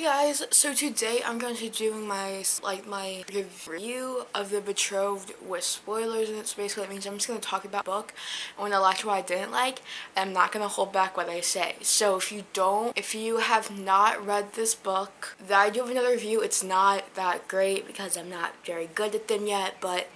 guys, so today I'm going to be doing my review of The Betrothed with spoilers, and it's basically it means I'm just going to talk about the book and what I liked, what I didn't like, and I'm not going to hold back what I say. So if you have not read this book, I do have another review. It's not that great because I'm not very good at them yet, but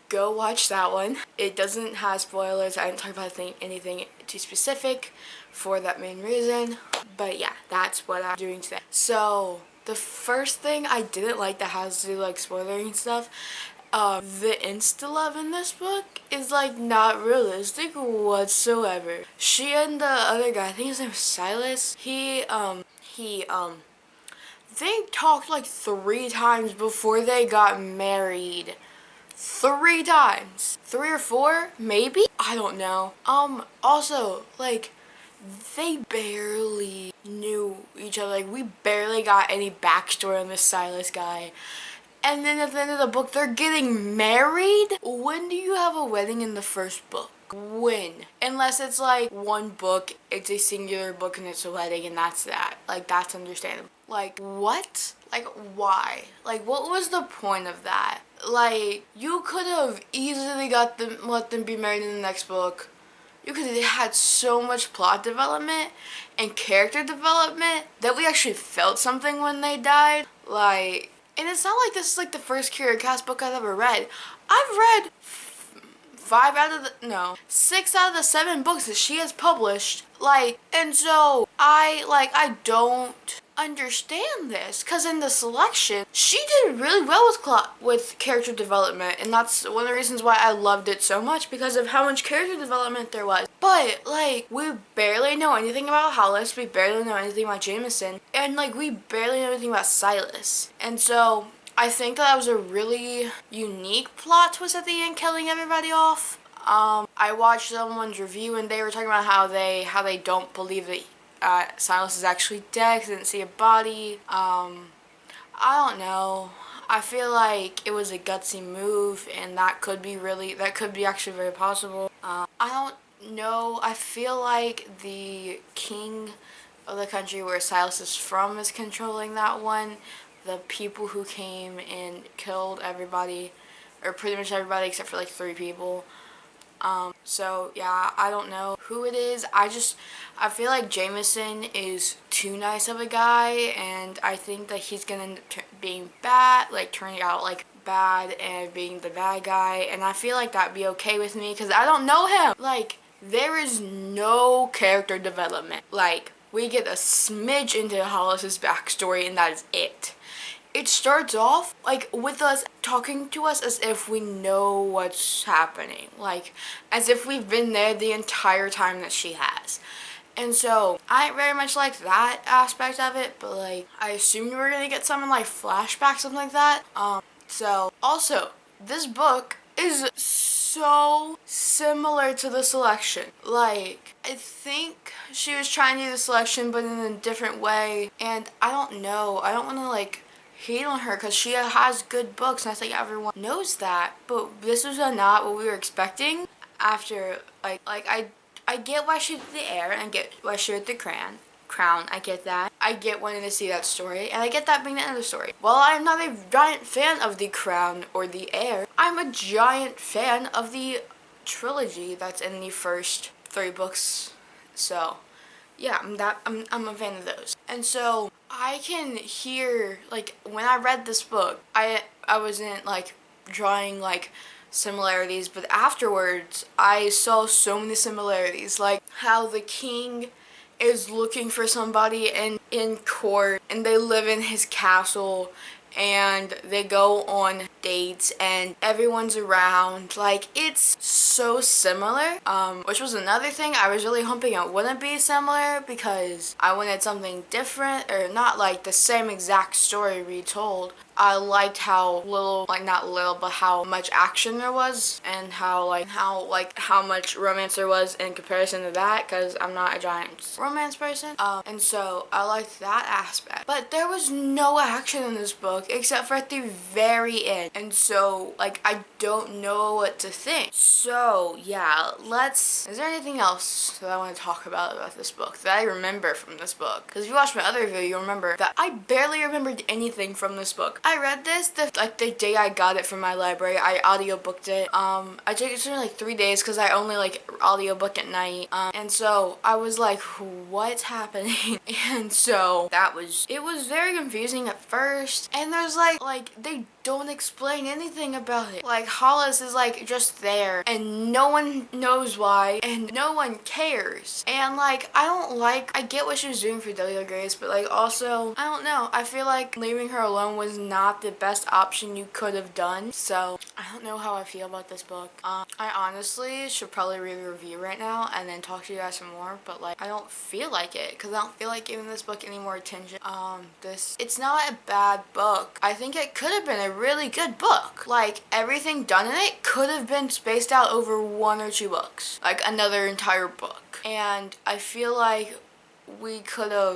go watch that one. It doesn't have spoilers. I didn't talk about anything too specific for that main reason. But yeah, that's what I'm doing today. So the first thing I didn't like that has to do like spoiling stuff, the insta-love in this book is like not realistic whatsoever. She and the other guy, I think his name is Silas, they talked like 3 times before they got married. 3 times. 3 or 4, maybe? I don't know. Also, like, they barely knew each other. Like, we barely got any backstory on this Silas guy. And then at the end of the book, they're getting married? When do you have a wedding in the first book? When? Unless it's like one book, it's a singular book and it's a wedding and that's that. Like, that's understandable. Like, what? Like, why? Like, what was the point of that? Like, you could have easily let them be married in the next book. You could have had so much plot development and character development that we actually felt something when they died. Like, and it's not like this is like the first Kira Cast book I've ever read. I've read 6 out of the 7 books that she has published. Like, and so I don't understand this, because in the selection she did really well with character development, and that's one of the reasons why I loved it so much, because of how much character development there was. But like, we barely know anything about Hollis, we barely know anything about Jameson, and like, we barely know anything about Silas. And so I think that was a really unique plot twist at the end, killing everybody off. I watched someone's review and they were talking about how they don't believe that Silas is actually dead because they didn't see a body. I don't know. I feel like it was a gutsy move, and that could be actually very possible. I don't know. I feel like the king of the country where Silas is from is controlling that one. The people who came and killed everybody, or pretty much everybody except for like 3 people. So yeah, I don't know who it is. I feel like Jameson is too nice of a guy, and I think that he's gonna end up being bad, like turning out like bad and being the bad guy, and I feel like that'd be okay with me because I don't know him. Like, there is no character development. Like, we get a smidge into Hollis's backstory and that is it. It starts off like with us talking to us as if we know what's happening, like as if we've been there the entire time that she has. And so I very much like that aspect of it, but like, I assumed we were gonna get something like flashbacks, something like that. So also, this book is so similar to the selection. Like, I think she was trying to do the selection but in a different way, and I don't know. I don't want to like hate on her because she has good books, and I think everyone knows that, but this was not what we were expecting. After I get why she did the heir, and I get why she did the crown. I get that. I get wanting to see that story, and I get that being the end of the story. While I'm not a giant fan of the crown or the heir, I'm a giant fan of the trilogy that's in the first 3 books. So yeah, I'm a fan of those. And so I can hear, like, when I read this book, I wasn't like drawing like similarities, but afterwards I saw so many similarities, like how the king is looking for somebody in court, and they live in his castle, and they go on dates and everyone's around. Like, it's so similar, which was another thing I was really hoping it wouldn't be similar, because I wanted something different, or not like the same exact story retold, I liked how little, like not little, but how much action there was, and how much romance there was in comparison to that, because I'm not a giant romance person. And so I liked that aspect. But there was no action in this book except for at the very end. And so, like, I don't know what to think. So, yeah, is there anything else that I want to talk about this book that I remember from this book? Because if you watched my other video, you'll remember that I barely remembered anything from this book. I read this the day I got it from my library. I audiobooked it. I took it for like 3 days because I only like audiobook at night. And so I was like, what's happening? And so it was very confusing at first. And there's like they don't explain anything about it. Like, Hollis is like just there and no one knows why and no one cares. And like, I get what she was doing for Delia Grace, but like also, I don't know, I feel like leaving her alone was not the best option you could have done. So I don't know how I feel about this book. I honestly should probably read a review right now and then talk to you guys some more, but like, I don't feel like it because I don't feel like giving this book any more attention. It's not a bad book. I think it could have been a really good book. Like, everything done in it could have been spaced out over 1 or 2 books, like another entire book. And I feel like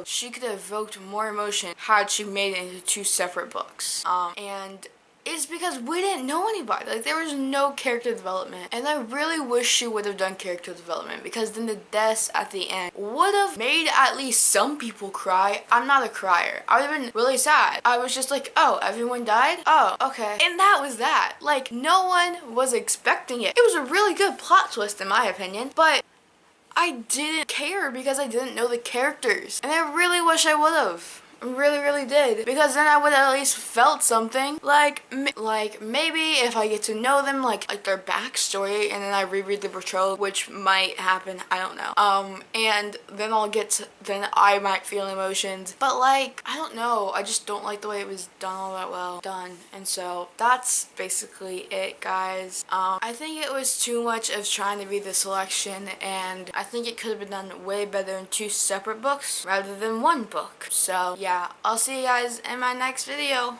she could have evoked more emotion had she made it into 2 separate books. And it's because we didn't know anybody. Like, there was no character development. And I really wish she would have done character development, because then the deaths at the end would have made at least some people cry. I'm not a crier. I would have been really sad. I was just like, oh, everyone died? Oh, okay. And that was that. Like, no one was expecting it. It was a really good plot twist in my opinion, but I didn't care because I didn't know the characters. And I really wish I would have. I really did, because then I would have at least felt something. Like maybe if I get to know them, like their backstory, and then I reread the betrothed, which might happen, I don't know. And then then I might feel emotions, but like, I don't know, I just don't like the way it was done all that well done. And so that's basically it, guys. I think it was too much of trying to read the selection, and I think it could have been done way better in 2 separate books rather than 1 book. So yeah, I'll see you guys in my next video.